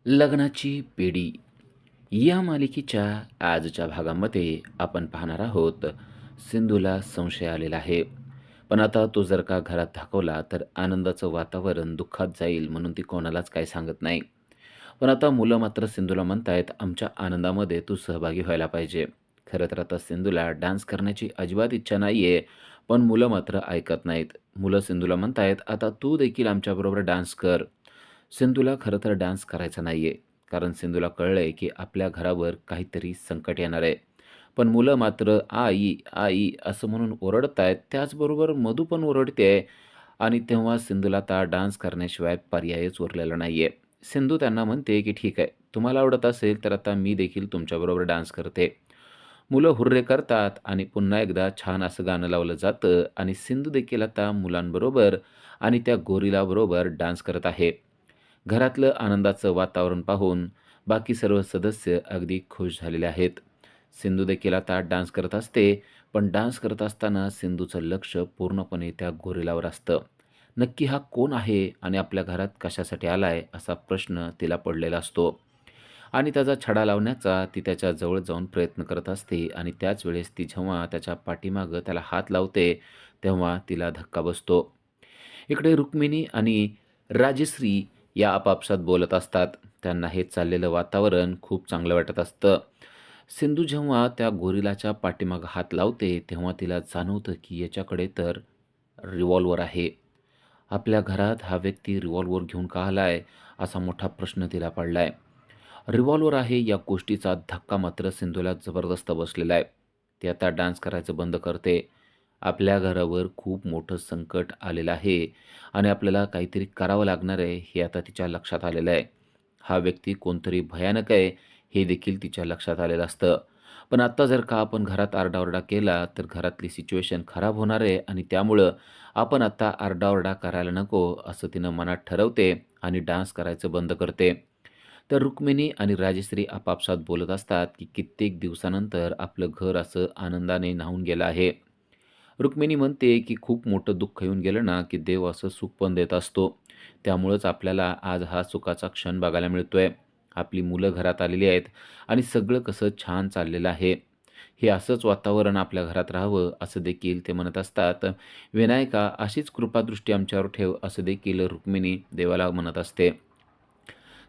लग्नाची पेढी या मालिकेच्या आजच्या भागामध्ये आपण पाहणार आहोत. सिंधूला संशय आलेला आहे. पण आता तो जर का घरात दाखवला तर आनंदाचं वातावरण दुःखात जाईल म्हणून ती कोणालाच काही सांगत नाही. पण आता मुलं मात्र सिंधूला म्हणतायत, आमच्या आनंदामध्ये तू सहभागी व्हायला पाहिजे. खरं तर आता सिंधूला डान्स करण्याची अजिबात इच्छा नाहीये, पण मुलं मात्र ऐकत नाहीत. मुलं सिंधूला म्हणतायत, आता तू देखील आमच्याबरोबर डान्स कर. सिंधूला खरं तर डान्स करायचा नाहीये. कारण सिंधूला कळलंय, की आपल्या घरावर काहीतरी संकट येणार आहे. पण मुलं मात्र "आई, आई" असं म्हणून ओरडतायत. त्याचबरोबर मधू पण ओरडतेय आणि तेव्हा सिंधूला आता डान्स करण्याशिवाय पर्यायच उरलेला नाहीये. सिंधू त्यांना म्हणते, की "ठीक आहे, तुम्हाला आवडत असेल तर आता मी देखील तुमच्याबरोबर डान्स करते." मुलं हुर्रे करतात आणि पुन्हा एकदा छान असं गाणं लावलं जातं आणि सिंधू देखील आता मुलांबरोबर आणि त्या गोरिलाबरोबर डान्स करत आहे. घरातलं आनंदाचं वातावरण पाहून बाकी सर्व सदस्य अगदी खुश झालेले आहेत. सिंधू देखील आता डान्स करत असते, पण डान्स करत असताना सिंधूचं लक्ष पूर्णपणे त्या गोरिलावर असतं. नक्की हा कोण आहे आणि आपल्या घरात कशासाठी आलाय असा प्रश्न तिला पडलेला असतो. आणि त्याचा छडा लावण्याचा ती त्याच्या जवळ जाऊन प्रयत्न करत असते आणि त्याच वेळेस ती जेव्हा त्याच्या पाठीमागं त्याला हात लावते, तेव्हा तिला धक्का बसतो. इकडे रुक्मिणी आणि राजश्री या आपापसात बोलत असतात. त्यांना हे चाललेलं वातावरण खूप चांगलं वाटत असतं. सिंधू जेव्हा त्या गोरिलाच्या पाठीमागं हात लावते, तेव्हा तिला जाणवतं की याच्याकडे तर रिव्हॉल्वर आहे. आपल्या घरात हा व्यक्ती रिव्हॉल्वर घेऊन का आलाय? असा मोठा प्रश्न तिला पडलाय. रिव्हॉल्वर आहे या गोष्टीचा धक्का मात्र सिंधूला जबरदस्त बसलेला आहे. ती आता डान्स करायचं बंद करते. आपल्या घरावर खूप मोठं संकट आलेलं आहे आणि आपल्याला काहीतरी करावं लागणार आहे हे आता तिच्या लक्षात आलेलं आहे. हा व्यक्ती कोणतरी भयानक आहे हे देखील तिच्या लक्षात आलेलं असतं. पण आत्ता जर का आपण घरात आरडाओरडा केला तर घरातली सिच्युएशन खराब होणार आहे आणि त्यामुळं आपण आत्ता आरडाओरडा करायला नको असं तिनं मनात ठरवते आणि डान्स करायचं बंद करते. तर रुक्मिणी आणि राजश्री आपापसात बोलत असतात की कित्येक दिवसानंतर आपलं घर असं आनंदाने न्हाऊन गेलं आहे. रुक्मिणी म्हणते की खूप मोठं दुःख येऊन गेलं ना की देव असं सुख पण देत असतो. त्यामुळंच आपल्याला आज हा सुखाचा क्षण बघायला मिळतोय. आपली मुलं घरात आलेली आहेत आणि सगळं कसं छान चाललेलं आहे. हे असंच वातावरण आपल्या घरात राहावं असं देखील ते म्हणत असतात. विनायका अशीच कृपादृष्टी आमच्यावर ठेव असं देखील रुक्मिणी देवाला म्हणत असते.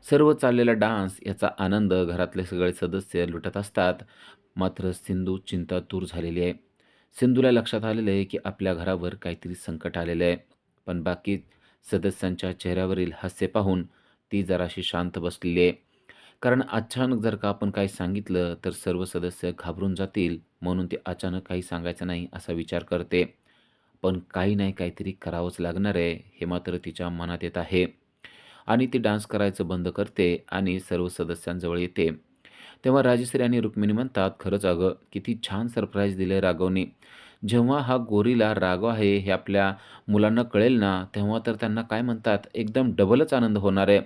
सर्व चाललेला डान्स याचा आनंद घरातले सगळे सदस्य लुटत असतात. मात्र सिंधू चिंतातूर झालेली आहे. सिंधूला लक्षात आलेलं आहे की आपल्या घरावर काहीतरी संकट आलेलं आहे. पण बाकी सदस्यांच्या चेहऱ्यावरील हास्य पाहून ती जराशी शांत बसलेली आहे. कारण अचानक जर का आपण काही सांगितलं तर सर्व सदस्य घाबरून जातील म्हणून ती अचानक काही सांगायचं नाही असा विचार करते. पण काही नाही काहीतरी करावंच लागणार आहे हे मात्र तिच्या मनात येत आहे. आणि ती डान्स करायचं बंद करते आणि सर्व सदस्यांजवळ येते. तेव्हा राजश्री आणि रुक्मिणी म्हणतात, "खरंच अगं, किती छान सरप्राईज दिलंय राघवने. जेव्हा हा गोरिला राघव आहे हे आपल्या मुलांना कळेल ना, तेव्हा तर त्यांना काय म्हणतात एकदम डबलच आनंद होणार आहे.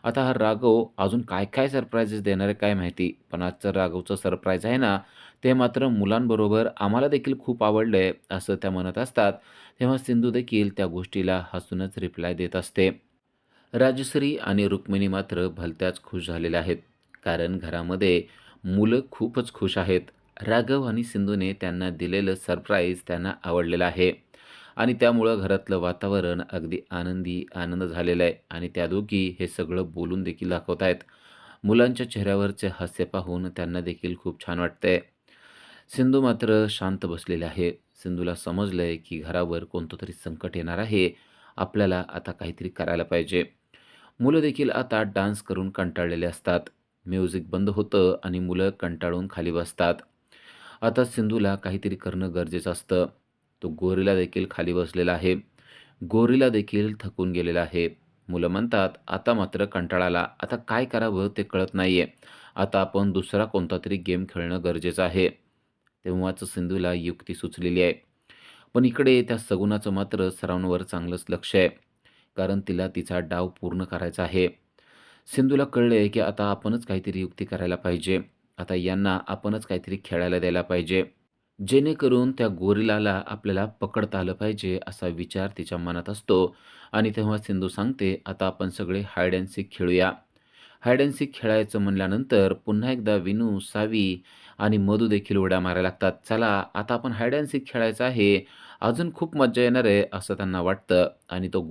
आता हा राघव अजून काय-काय सरप्राइजेस देणार आहे काय माहिती. पण आजचं राघवचं सरप्राईज आहे ना, ते मात्र मुलांबरोबर आम्हाला देखील खूप आवडलंय," असं त्या म्हणत असतात. तेव्हा सिंधू देखील त्या गोष्टीला हसूनच रिप्लाय देत असते. राजश्री आणि रुक्मिणी मात्र भलत्याच खुश झालेल्या आहेत. कारण घरामध्ये मुलं खूपच खुश आहेत. राघव आणि सिंधूने त्यांना दिलेलं सरप्राईज त्यांना आवडलेलं आहे आणि त्यामुळं घरातलं वातावरण अगदी आनंदी आनंद झालेला आहे आणि त्या दोघी हे सगळं बोलून देखील दाखवत आहेत. मुलांच्या चेहऱ्यावरचे हास्य पाहून त्यांना देखील खूप छान वाटतंय. सिंधू मात्र शांत बसलेली आहे. सिंधूला समजलंय की घरावर कोणतं तरी संकट येणार आहे. आपल्याला आता काहीतरी करायला पाहिजे. मुलं देखील आता डान्स करून कंटाळलेले असतात. म्युझिक बंद होतं आणि मुलं कंटाळून खाली बसतात. आता सिंधूला काहीतरी करणं गरजेचं असतं. तो गोरिला देखील खाली बसलेला आहे. गोरिला देखील थकून गेलेला आहे. मुलं म्हणतात, "आता मात्र कंटाळा आला. आता काय करावं ते कळत नाहीये. आता आपण दुसरा कोणतातरी गेम खेळणं गरजेचं आहे." तेव्हाच सिंधूला युक्ती सुचलेली आहे. पण इकडे त्या सगुणाचं मात्र सरावांवर चांगलंच लक्ष आहे. कारण तिला तिचा डाव पूर्ण करायचा आहे. सिंधूला कळलंय की आता आपणच काहीतरी युक्ती करायला पाहिजे. आता यांना आपणच काहीतरी खेळायला द्यायला पाहिजे. जेणेकरून त्या गोरिलाला आपल्याला पकडता आलं पाहिजे असा विचार तिच्या मनात असतो आणि तेव्हा सिंधू सांगते, "आता आपण सगळे हाईड अँड सीक खेळूया." हाईड अँड सीक खेळायचं म्हणल्यानंतर पुन्हा एकदा विनू, सावी आणि मधू देखील उड्या मारायला लागतात. चला आता आपण हाईड अँड सीक खेळायचं आहे. अजून खूप मज्जा येणार आहे असं त्यांना वाटतं आणि तो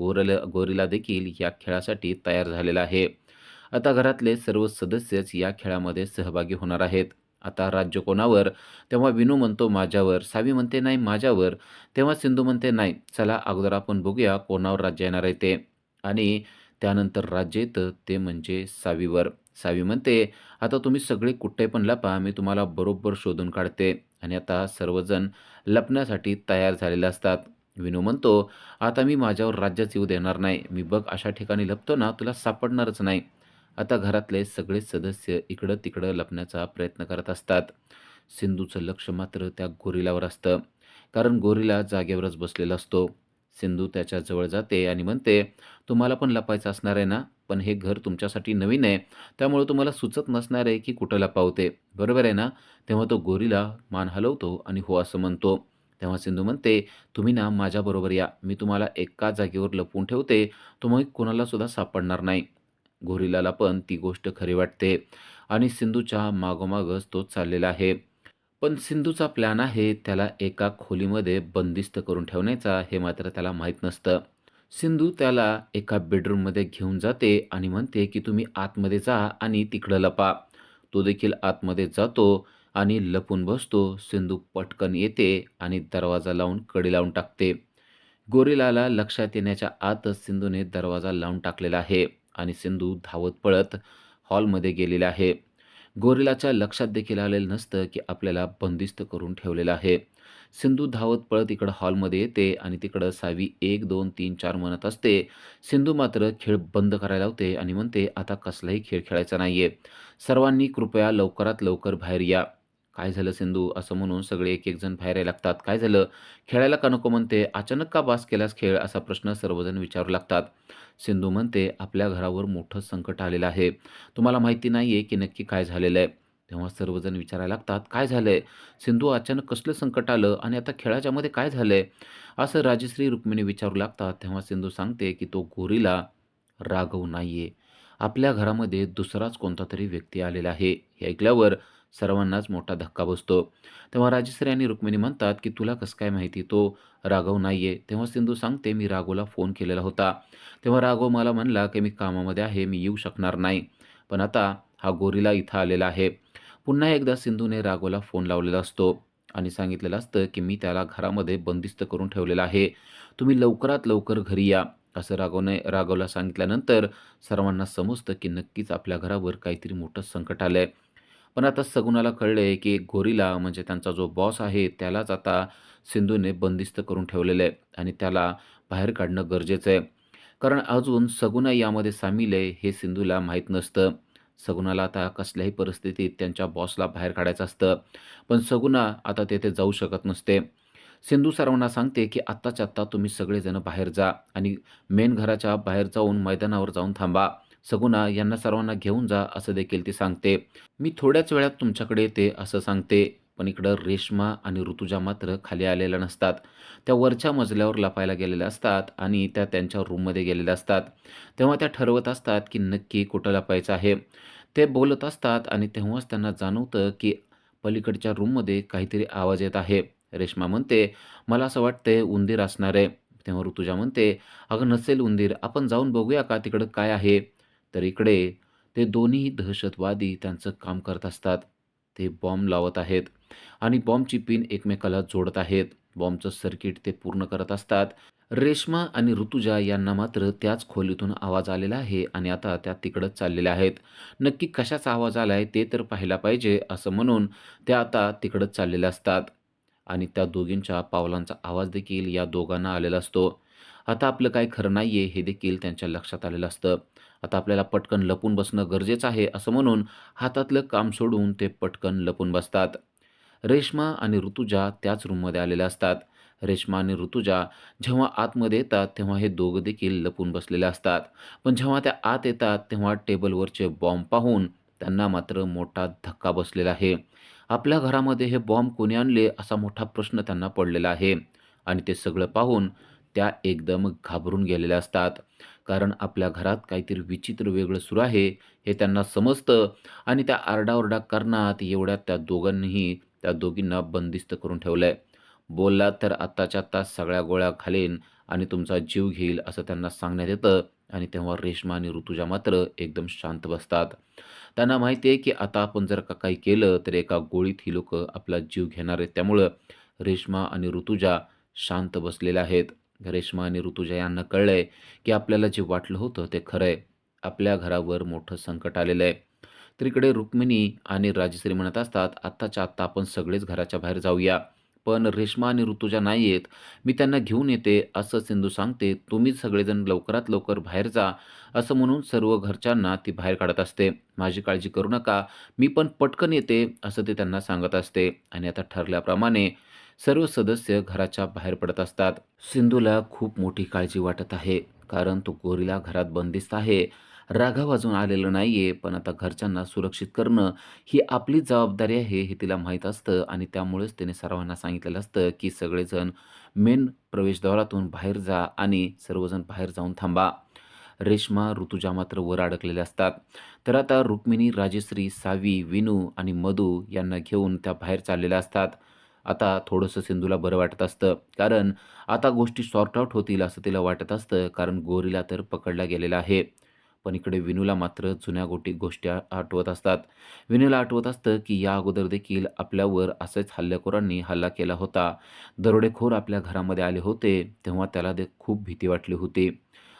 गोरिला देखील या खेळासाठी तयार झालेला आहे. आता घरातले सर्व सदस्यच या खेळामध्ये सहभागी होणार आहेत. आता राज्य कोणावर? तेव्हा विनू म्हणतो माझ्यावर, सावी म्हणते नाही माझ्यावर, तेव्हा सिंधू म्हणते नाही, चला अगोदर आपण बघूया कोणावर राज्य येणार आहे ते. आणि त्यानंतर राज्य येतं ते म्हणजे सावीवर. सावी म्हणते, आता तुम्ही सगळे कुठे पण लपा, मी तुम्हाला बरोबर शोधून काढते. आणि आता सर्वजण लपण्यासाठी तयार झालेले असतात. विनू म्हणतो, आता मी माझ्यावर राज्यच येऊ देणार नाही. मी बघ अशा ठिकाणी लपतो ना, तुला सापडणारच नाही. आता घरातले सगळे सदस्य इकडं-तिकडं लपण्याचा प्रयत्न करत असतात. सिंधूचं लक्ष मात्र त्या गोरिलावर असतं. कारण गोरिला जागेवरच बसलेला असतो. सिंधू त्याच्याजवळ जाते आणि म्हणते, "तुम्हाला पण लपायचं असणार आहे ना? पण हे घर तुमच्यासाठी नवीन आहे, त्यामुळे तुम्हाला सुचत नसणार आहे की कुठं लपावं ते. बरोबर आहे ना?" तेव्हा तो गोरिला मान हलवतो आणि हो असं म्हणतो. तेव्हा सिंधू म्हणते, "तुम्ही ना माझ्याबरोबर या. मी तुम्हाला एका जागेवर लपवून ठेवते. तुम्ही कोणालासुद्धा सापडणार नाही." गोरिलाला पण ती गोष्ट खरी वाटते आणि सिंधूच्या मागोमागच तो चाललेला आहे. पण सिंधूचा प्लॅन आहे त्याला एका खोलीमध्ये बंदिस्त करून ठेवण्याचा हे मात्र त्याला माहीत नसतं. सिंधू त्याला एका बेडरूममध्ये घेऊन जाते आणि म्हणते की तुम्ही आतमध्ये जा आणि तिकडं लपा. तो देखील आतमध्ये जातो आणि लपून बसतो. सिंधू पटकन येते आणि दरवाजा लावून कडी लावून टाकते. गोरिलाला लक्षात येण्याच्या आतच सिंधूने दरवाजा लावून टाकलेला आहे आणि सिंधू धावत पळत हॉलमध्ये गेलेला आहे. गोरिलाच्या लक्षात देखील आलेलं नसतं की आपल्याला बंदिस्त करून ठेवलेलं आहे. सिंधू धावत पळत इकडं हॉलमध्ये येते आणि तिकडं सावी 1, 2, 3, 4 म्हणत असते. सिंधू मात्र खेळ बंद करायला लावते आणि म्हणते, "आता कसलाही खेळ खेळायचा नाहीये. सर्वांनी कृपया लवकरात लवकर बाहेर या." "काय झालं सिंधू?" असं म्हणून सगळे एक-एक जण बाहेर यायला लागतात. "काय झालं? खेळायला का नको म्हणते? अचानक का बास केलास खेळ?" असा प्रश्न सर्वजण विचारू लागतात. सिंधू म्हणते, "आपल्या घरावर मोठं संकट आलेलं आहे. तुम्हाला माहिती नाहीये की नक्की काय झालेलं आहे." तेव्हा सर्वजण विचारायला लागतात, "काय झालंय?" "सिंधू अचानक कसलं संकट आलं आणि आता खेळाच्यामध्ये काय झालंय?" असं राजश्री, रुक्मिणी विचारू लागतात. तेव्हा सिंधू सांगते की तो गोरिला राघव नाहीये. आपल्या घरामध्ये दुसराच कोणतातरी व्यक्ती आलेला आहे. हे ऐकल्यावर सर्वांनाच मोठा धक्का बसतो. तेव्हा राजश्री आणि रुक्मिणी म्हणतात की "तुला कसं काय माहिती तो राघव नाहीये?" तेव्हा सिंधू सांगते, "मी राघवला फोन केलेला होता. तेव्हा राघव मला म्हणला की मी कामामध्ये आहे, मी येऊ शकणार नाही. पण आता हा गोरिला इथं आलेला आहे." पुन्हा एकदा सिंधूने राघवला फोन लावलेला असतो आणि सांगितलेलं असतं की "मी त्याला घरामध्ये बंदिस्त करून ठेवलेलं आहे. तुम्ही लवकरात लवकर घरी या." असं राघवला सांगितल्यानंतर सर्वांना समजतं की नक्कीच आपल्या घरावर काहीतरी मोठं संकट आलंय. पण आता सगुणाला कळलंय की गोरिला म्हणजे त्यांचा जो बॉस आहे त्यालाच आता सिंधूने बंदिस्त करून ठेवलेलं आहे आणि त्याला बाहेर काढणं गरजेचं आहे. कारण अजून सगुणा यामध्ये सामील आहे हे सिंधूला माहीत नसतं. सगुणाला आता कसल्याही परिस्थितीत त्यांच्या बॉसला बाहेर काढायचं असतं. पण सगुणा आता तेथे जाऊ शकत नसते. सिंधू सर्वांना सांगते, की आत्ताच्या आत्ता तुम्ही सगळेजण बाहेर जा आणि मेन घराच्या बाहेर जाऊन मैदानावर जाऊन थांबा. सगुणा यांना सर्वांना घेऊन जा असं देखील ती सांगते. मी थोड्याच वेळात तुमच्याकडे येते असं सांगते. पण इकडं रेश्मा आणि ऋतुजा मात्र खाली आलेल्या नसतात. त्या वरच्या मजल्यावर लपायला गेलेल्या असतात आणि त्या त्यांच्या रूममध्ये गेलेल्या असतात. तेव्हा त्या ठरवत असतात, की नक्की कुठं लपायचं आहे. ते बोलत असतात आणि तेव्हाच त्यांना जाणवतं, की पलीकडच्या रूममध्ये काहीतरी आवाज येत आहे. रेश्मा म्हणते, "मला असं वाटतंय उंदीर असणार आहे." तेव्हा ऋतुजा म्हणते, "अगं नसेल उंदीर, आपण जाऊन बघूया का तिकडं काय आहे?" तर इकडे ते दोन्ही दहशतवादी त्यांचं काम करत असतात. ते बॉम्ब लावत आहेत आणि बॉम्बची पिन एकमेकाला जोडत आहेत. बॉम्बचं सर्किट ते पूर्ण करत असतात. रेश्मा आणि ऋतुजा यांना मात्र त्याच खोलीतून आवाज आलेला आहे आणि आता त्या तिकडंच चाललेल्या आहेत. नक्की कशाचा आवाज आलाय ते तर पाहायला पाहिजे असं म्हणून त्या आता तिकडंच चाललेल्या असतात आणि त्या दोघींच्या पावलांचा आवाज देखील या दोघांना आलेला असतो. आता आपलं काही खरं नाहीये हे देखील त्यांच्या लक्षात आलेलं असतं. आता आपल्याला पटकन लपून बसणं गरजेचं आहे असं म्हणून हातातलं काम सोडून ते पटकन लपून बसतात. रेश्मा आणि ऋतुजा त्याच रूममध्ये आलेल्या असतात. रेश्मा आणि ऋतुजा जेव्हा आतमध्ये येतात तेव्हा हे दोघं देखील लपून बसलेले असतात. पण जेव्हा त्या आत येतात तेव्हा टेबलवरचे बॉम्ब पाहून त्यांना मात्र मोठा धक्का बसलेला आहे. आपल्या घरामध्ये हे बॉम्ब कोणी आणले असा मोठा प्रश्न त्यांना पडलेला आहे आणि ते सगळं पाहून त्या एकदम घाबरून गेलेल्या असतात. कारण आपल्या घरात काहीतरी विचित्र वेगळं सुरू आहे हे त्यांना समजतं आणि त्या आरडाओरडा करण्यात एवढ्यात त्या दोघींना बंदिस्त करून ठेवलंय. बोललात तर आत्ताच्या आत्ता सगळ्या गोळ्या घालेन आणि तुमचा जीव घेईल असं त्यांना सांगण्यात येतं आणि तेव्हा रेश्मा आणि ऋतुजा मात्र एकदम शांत बसतात. त्यांना माहिती आहे की आता आपण जर का काही केलं तर एका गोळीत ही लोकं आपला जीव घेणार आहेत. त्यामुळं रेश्मा आणि ऋतुजा शांत बसलेल्या आहेत. रेश्मा आणि ऋतुजा यांना कळलंय की आपल्याला जे वाटलं होतं ते खरं आहे. आपल्या घरावर मोठं संकट आलेलं आहे. तर इकडे रुक्मिणी आणि राजश्री म्हणत असतात, "आत्ताच्या आत्ता आपण सगळेच घराच्या बाहेर जाऊया." पण रेश्मा आणि ऋतुजा नाही येत. "मी त्यांना घेऊन येते," असं सिंधू सांगते. "तुम्ही सगळेजण लवकरात लवकर बाहेर जा," असं म्हणून सर्व घरच्यांना ती बाहेर काढत असते. "माझी काळजी करू नका, मी पण पटकन येते," असं ते त्यांना सांगत असते. आणि आता ठरल्याप्रमाणे सर्व सदस्य घराच्या बाहेर पडत असतात. सिंधूला खूप मोठी काळजी वाटत आहे, कारण तो गोरीला घरात बंदिस्त आहे. राघव अजून आलेला नाहीये, पण आता घरच्यांना सुरक्षित करणं ही आपली जबाबदारी आहे हे तिला माहीत असतं आणि त्यामुळेच तिने सर्वांना सांगितलेलं असतं, की सगळेजण मेन प्रवेशद्वारातून बाहेर जा आणि सर्वजण बाहेर जाऊन थांबा. रेश्मा, ऋतुजा मात्र वर अडकलेल्या असतात. तर आता रुक्मिणी, राजश्री, सावी, विनू आणि मधू यांना घेऊन त्या बाहेर चाललेल्या असतात. आता थोडंसं सिंधूला बरं वाटत असतं, कारण आता गोष्टी सॉर्ट आउट होतील असं तिला वाटत असतं, कारण गोरीला तर पकडला गेलेला आहे. पण इकडे विनूला मात्र जुन्या गोष्टी आठवत असतात. विनूला आठवत असतं, की या अगोदर देखील आपल्यावर असेच हल्लेखोरांनी हल्ला केला होता. दरोडेखोर आपल्या घरामध्ये आले होते, तेव्हा त्याला खूप भीती वाटली होती.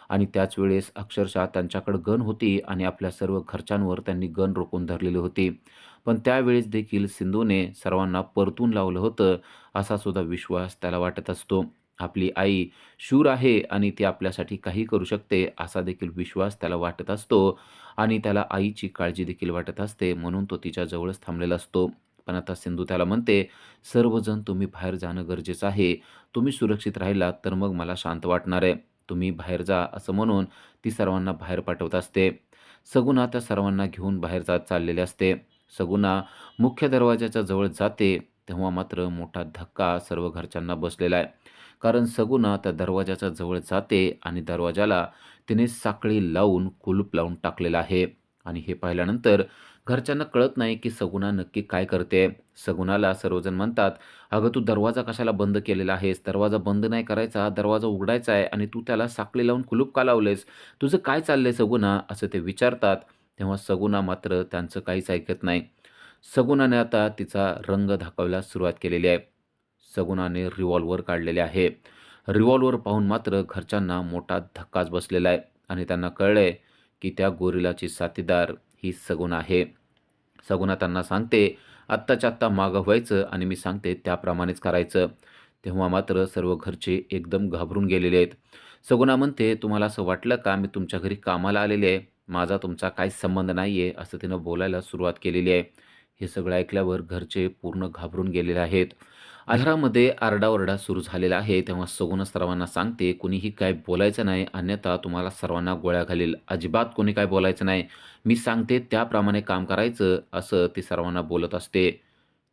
आणि त्याच वेळेस अक्षरशः त्यांच्याकडे गन होती आणि आपल्या सर्व घरच्यांवर त्यांनी गन रोखून धरलेली होती. पण त्यावेळेस देखील सिंधूने सर्वांना परतून लावलं होतं, असा सुद्धा विश्वास त्याला वाटत असतो. आपली आई शूर आहे आणि ती आपल्यासाठी काही करू शकते, असा देखील विश्वास त्याला वाटत असतो आणि त्याला आईची काळजी देखील वाटत असते, म्हणून तो तिच्या जवळच थांबलेला असतो. पण आता सिंधू त्याला म्हणते, "सर्वजण तुम्ही बाहेर जाणं गरजेचं आहे. तुम्ही सुरक्षित राहिलात तर मग मला शांत वाटणार आहे. तुम्ही बाहेर जा," असं म्हणून ती सर्वांना बाहेर पाठवत असते. सगुणा त्या सर्वांना घेऊन बाहेर जात चाललेले असते. सगुणा मुख्य दरवाजाच्या जवळ जाते, तेव्हा मात्र मोठा धक्का सर्व घरच्यांना बसलेला आहे. कारण सगुणा त्या दरवाजाच्या जवळ जाते आणि दरवाजाला तिने साखळी लावून कुलूप लावून टाकलेलं आहे. आणि हे पाहिल्यानंतर घरच्यांना कळत नाही की सगुणा नक्की काय करते. सगुणाला सर्वजण म्हणतात, "अगं तू दरवाजा कशाला बंद केलेला आहेस? दरवाजा बंद नाही करायचा, दरवाजा उघडायचा आहे आणि तू त्याला साखळी लावून कुलूप का लावलेस? तुझं काय चाललंय सगुणा?" असं ते विचारतात. तेव्हा सगुणा मात्र त्यांचं काहीच ऐकत नाही. सगुणाने आता तिचा रंग दाखवायला सुरुवात केलेली आहे. सगुणाने रिव्हॉल्वर काढलेले आहे. रिव्हॉल्वर पाहून मात्र घरच्यांना मोठा धक्काच बसलेला आहे आणि त्यांना कळलंय, की त्या गोरिलाची साथीदार ही सगुणा आहे. सगुणा त्यांना सांगते, "आत्ताच्या आत्ता मागं व्हायचं आणि मी सांगते त्याप्रमाणेच करायचं." तेव्हा मात्र सर्व घरचे एकदम घाबरून गेलेले आहेत. सगुणा म्हणते, "तुम्हाला असं वाटलं का मी तुमच्या घरी कामाला आलेले आहे? माझा तुमचा काहीच संबंध नाही आहे." असं तिनं बोलायला सुरुवात केलेली आहे. हे सगळं ऐकल्यावर घरचे पूर्ण घाबरून गेलेले आहेत. घरामध्ये आरडाओरडा सुरू झालेला आहे. तेव्हा सगुणा सर्वांना सांगते, "कुणीही काय बोलायचं नाही, अन्यथा तुम्हाला सर्वांना गोळ्या घालील. अजिबात कोणी काय बोलायचं नाही. मी सांगते त्याप्रमाणे काम करायचं," असं ती सर्वांना बोलत असते.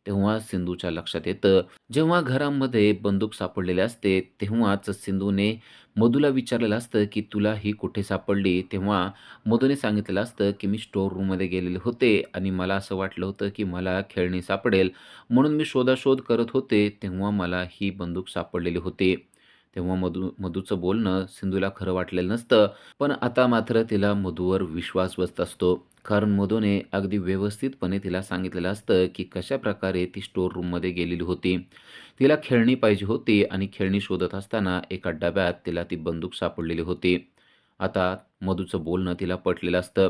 तेव्हा सिंधूच्या लक्षात येतं, जेव्हा घरामध्ये बंदूक सापडलेली असते, तेव्हाच सिंधूने मधूला विचारलेलं असतं, की "तुला ही कुठे सापडली?" तेव्हा मधूने सांगितलेलं असतं, की "मी स्टोअर रूममध्ये गेलेले होते आणि मला असं वाटलं होतं, की मला खेळणी सापडेल, म्हणून मी शोधाशोध करत होते, तेव्हा मला ही बंदूक सापडलेली होती." तेव्हा मधूचं बोलणं सिंधूला खरं वाटलेलं नसतं. पण आता मात्र तिला मधूवर विश्वास बसत असतो. कारण मधूने अगदी व्यवस्थितपणे तिला सांगितलेलं असतं, की कशाप्रकारे ती स्टोअर रूममध्ये गेलेली होती. तिला खेळणी पाहिजे होती आणि खेळणी शोधत असताना एका डब्यात तिला ती बंदूक सापडलेली होती. आता मधूचं बोलणं तिला पटलेलं असतं.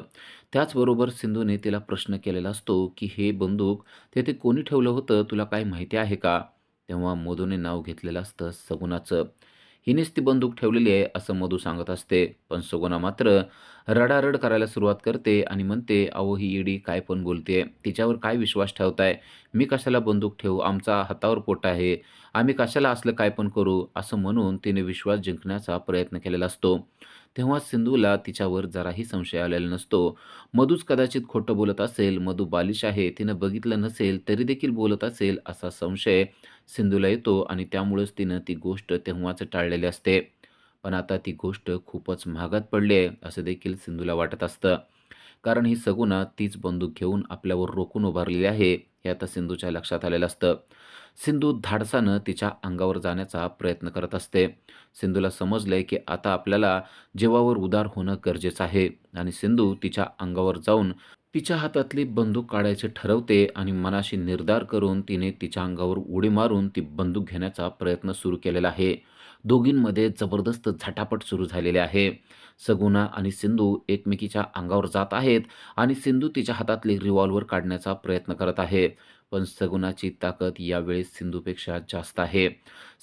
त्याचबरोबर सिंधूने तिला प्रश्न केलेला असतो, की "हे बंदूक तेथे कोणी ठेवलं होतं, तुला काही माहिती आहे का?" तेव्हा मधूने नाव घेतलेलं असतं सगुणाचं. "हिनेच ती बंदूक ठेवलेली आहे," असं मधू सांगत असते. पण सगुणा मात्र रडारड करायला सुरुवात करते आणि म्हणते, "अहो ही येडी काय पण बोलतेय. तिच्यावर काय विश्वास ठेवताय? मी कशाला बंदूक ठेवू? आमचा हातावर पोट आहे. आम्ही कशाला असलं काय पण करू?" असं म्हणून तिने विश्वास जिंकण्याचा प्रयत्न केलेला असतो. तेव्हा सिंधूला तिच्यावर जराही संशय आलेला नसतो. मधूच कदाचित खोटं बोलत असेल, मधू बालिश आहे, तिनं बघितलं नसेल तरी देखील बोलत असेल असा संशय सिंधूला येतो आणि त्यामुळेच तिनं ती गोष्ट तेव्हाच टाळलेली असते. पण आता ती गोष्ट खूपच महागात पडली आहे, असं देखील सिंधूला वाटत असतं. कारण ही सगुणा तीच बंदूक घेऊन आपल्यावर रोखून उभारलेली आहे, हे आता सिंधूच्या लक्षात आलेलं असतं. सिंधू धाडसानं तिच्या अंगावर जाण्याचा प्रयत्न करत असते. सिंधूला समजलंय, की आता आपल्याला जीवावर उदार होणं गरजेचं आहे आणि सिंधू तिच्या अंगावर जाऊन तिच्या हातातली बंदूक काढायचे ठरवते आणि मनाशी निर्धार करून तिने तिच्या अंगावर उडी मारून ती बंदूक घेण्याचा प्रयत्न सुरू केलेला आहे. दोघींमध्ये जबरदस्त झटापट सुरू झालेली आहे. सगुणा आणि सिंधू एकमेकीच्या अंगावर जात आहेत आणि सिंधू तिच्या हातातली रिव्हॉल्वर काढण्याचा प्रयत्न करत आहे. पण सगुणाची ताकद यावेळेस सिंधूपेक्षा जास्त आहे.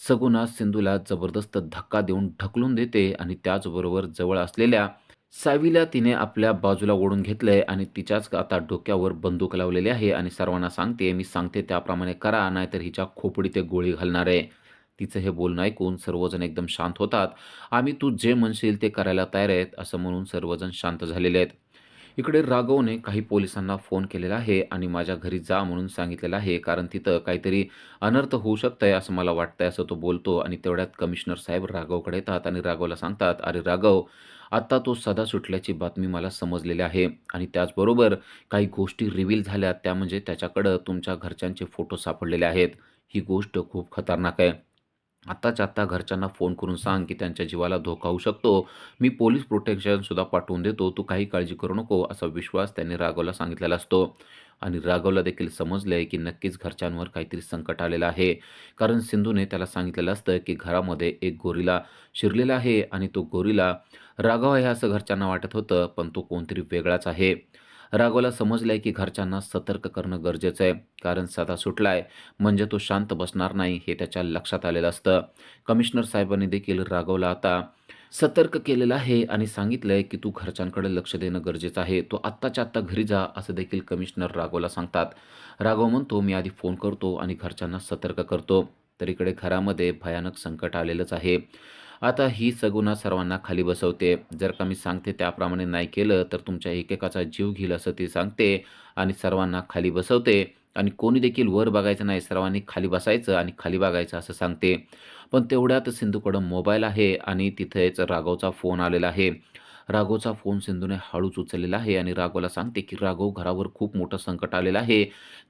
सगुणा सिंधूला जबरदस्त धक्का देऊन ढकलून देते आणि त्याचबरोबर जवळ असलेल्या सावीला तिने आपल्या बाजूला ओढून घेतलंय आणि तिच्याच आता डोक्यावर बंदूक लावलेली आहे आणि सर्वांना सांगते, "मी सांगते त्याप्रमाणे करा, नाहीतर हिच्या खोपडीत एक गोळी घालणार आहे." तिचं हे बोलणं ऐकून सर्वजण एकदम शांत होतात. "आम्ही तू जे म्हणशील ते करायला तयार आहेत," असं म्हणून सर्वजण शांत झालेले आहेत. इकडे राघवने काही पोलिसांना फोन केलेला आहे आणि माझ्या घरी जा म्हणून सांगितलेलं आहे, कारण तिथं काहीतरी अनर्थ होऊ शकतंय असं मला वाटतंय, असं तो बोलतो आणि तेवढ्यात कमिशनर साहेब राघवकडे येतात आणि राघवला सांगतात, "अरे राघव, आता तो सदा सुटल्याची बातमी मला समजलेली आहे आणि त्याचबरोबर काही गोष्टी रिव्हील झाल्या, त्या म्हणजे त्याच्याकडं तुमच्या घरच्यांचे फोटो सापडलेले आहेत. ही गोष्ट खूप खतरनाक आहे. आत्ताच्या आत्ता घरच्यांना फोन करून सांग, की त्यांच्या जीवाला धोका होऊ शकतो. मी पोलीस प्रोटेक्शनसुद्धा पाठवून देतो. तू काही काळजी करू नको." असा विश्वास त्यांनी राघवला सांगितलेला असतो. आणि राघवला देखील समजलंय, की नक्कीच घरच्यांवर काहीतरी संकट आलेलं आहे. कारण सिंधूने त्याला सांगितलेलं असतं, की घरामध्ये एक गोरिला शिरलेला आहे आणि तो गोरिला राघव आहे असं घरच्यांना वाटत होतं, पण तो कोणतरी वेगळाच आहे. राघवला समजलंय, की घरच्यांना सतर्क करणं गरजेचं आहे. कारण सदा सुटलाय म्हणजे तो शांत बसणार नाही, हे त्याच्या लक्षात आलेलं असतं. कमिशनर साहेबांनी देखील राघवला आता सतर्क केलेलं आहे आणि सांगितलंय, की "तू घरच्यांकडे लक्ष देणं गरजेचं आहे. तू आत्ताच्या आत्ता घरी जा," असं देखील कमिशनर राघवला सांगतात. राघव म्हणतो, "मी आधी फोन करतो आणि घरच्यांना सतर्क करतो." तर इकडे घरामध्ये भयानक संकट आलेलंच आहे. आता ही सगुणा सर्वांना खाली बसवते. "जर का मी सांगते त्याप्रमाणे नाही केलं, तर तुमच्या एकेकाचा जीव घेईल," असं ती सांगते आणि सर्वांना खाली बसवते आणि कोणी देखील वर बघायचं नाही, सर्वांनी खाली बसायचं आणि खाली बघायचं असं सांगते. पण तेवढ्यात सिंधूकडं मोबाईल आहे आणि तिथेच राघवचा फोन आलेला आहे. राघवचा फोन सिंधूने हळूच उचललेला आहे आणि राघवला सांगते, की "राघव, घरावर खूप मोठं संकट आलेलं आहे.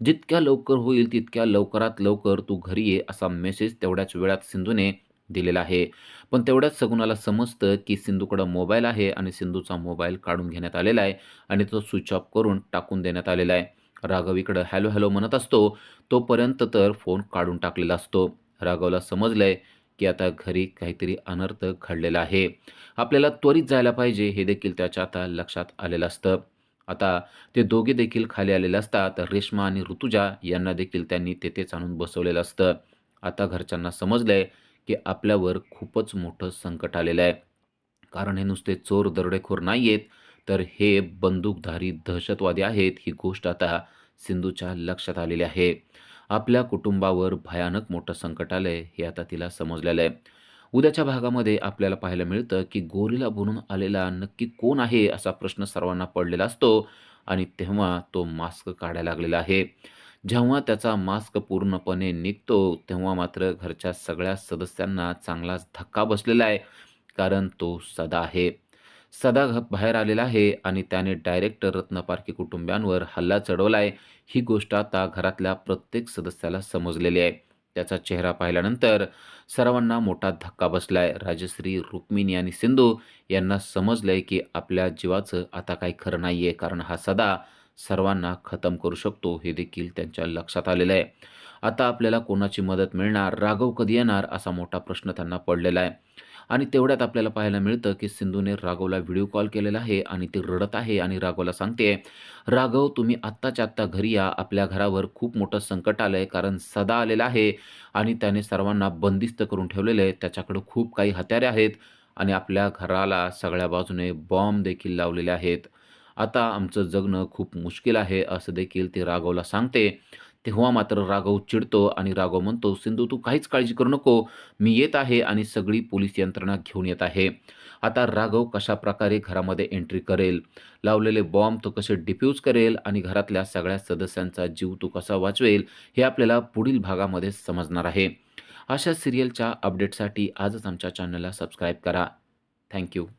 जितक्या लवकर होईल तितक्या लवकरात लवकर तू घरी ये," असा मेसेज तेवढ्याच वेळात सिंधूने दिलेला आहे. पण तेवढ्याच सगुणाला समजतं, की सिंधूकडं मोबाईल आहे आणि सिंधूचा मोबाईल काढून घेण्यात आलेला आहे आणि तो स्विच ऑफ करून टाकून देण्यात आलेला आहे. राघव इकडं हॅलो, हॅलो म्हणत असतो, तोपर्यंत तर फोन काढून टाकलेला असतो. राघवला समजलंय, की आता घरी काहीतरी अनर्थ घडलेला आहे. आपल्याला त्वरित जायला पाहिजे, हे देखील त्याच्या आता लक्षात आलेलं असतं. आता ते दोघे देखील खाली आलेले असतात. रेश्मा आणि ऋतुजा यांना देखील त्यांनी तेथेच आणून बसवलेलं असतं. आता घरच्यांना समजलंय, की आपल्यावर खूपच मोठं संकट आलेलं आहे. कारण हे नुसते चोर दरोडेखोर नाहीयेत, तर हे बंदूकधारी दहशतवादी आहेत. ही गोष्ट आता सिंधूच्या लक्षात आलेली आहे. आपल्या कुटुंबावर भयानक मोठं संकट आलंय, हे आता तिला समजलेलं आहे. उद्याच्या भागामध्ये आपल्याला पाहायला मिळतं, की गोरिला बनून आलेला नक्की कोण आहे, असा प्रश्न सर्वांना पडलेला असतो आणि तेव्हा तो मास्क काढायला लागलेला आहे. जेव्हा त्याचा मास्क पूर्णपणे निघतो, तेव्हा मात्र घरच्या सगळ्या सदस्यांना चांगलाच धक्का बसलेला आहे. कारण तो सदा आहे. सदा बाहेर आलेला आहे आणि त्याने डायरेक्ट रत्नपारखी कुटुंबियांवर हल्ला चढवलाय. ही गोष्ट आता घरातल्या प्रत्येक सदस्याला समजलेली आहे. त्याचा चेहरा पाहिल्यानंतर सर्वांना मोठा धक्का बसलाय. राजश्री, रुक्मिणी आणि सिंधू यांना समजलंय, की आपल्या जीवाचं आता काही खरं नाहीये. कारण हा सदा सर्वांना खतम करू शकतो, हे देखील त्यांच्या लक्षात आलेलं आहे. आता आपल्याला कोणाची मदत मिळणार? राघव कधी येणार? असा मोठा प्रश्न त्यांना पडलेला आहे. आणि तेवढ्यात आपल्याला पाहायला मिळतं, की सिंधूने राघवला व्हिडिओ कॉल केलेला आहे आणि ती रडत आहे आणि राघवला सांगते, "राघव, तुम्ही आत्ताच्या आत्ता घरी या. आपल्या घरावर खूप मोठं संकट आलंय. कारण सदा आलेला आहे आणि त्याने सर्वांना बंदिस्त करून ठेवलेलं आहे. त्याच्याकडे खूप काही हत्यारे आहेत आणि आपल्या घराला सगळ्या बाजूने बॉम्ब देखील लावलेले आहेत. आता आमचं जगणं खूप मुश्किल आहे," असं देखील ती राघवला सांगते. तेव्हा मात्र राघव चिडतो आणि राघव म्हणतो, "सिंधू, तू काहीच काळजी करू नको. मी येत आहे आणि सगळी पोलीस यंत्रणा घेऊन येत आहे." आता राघव कशाप्रकारे घरामध्ये एंट्री करेल, लावलेले बॉम्ब तो कसे डिफ्यूज करेल आणि घरातल्या सगळ्या सदस्यांचा जीव तो कसा वाचवेल, हे आपल्याला पुढील भागामध्ये समजणार आहे. अशा सीरियलच्या अपडेटसाठी आजच आमच्या चॅनलला सबस्क्राईब करा. Thank you.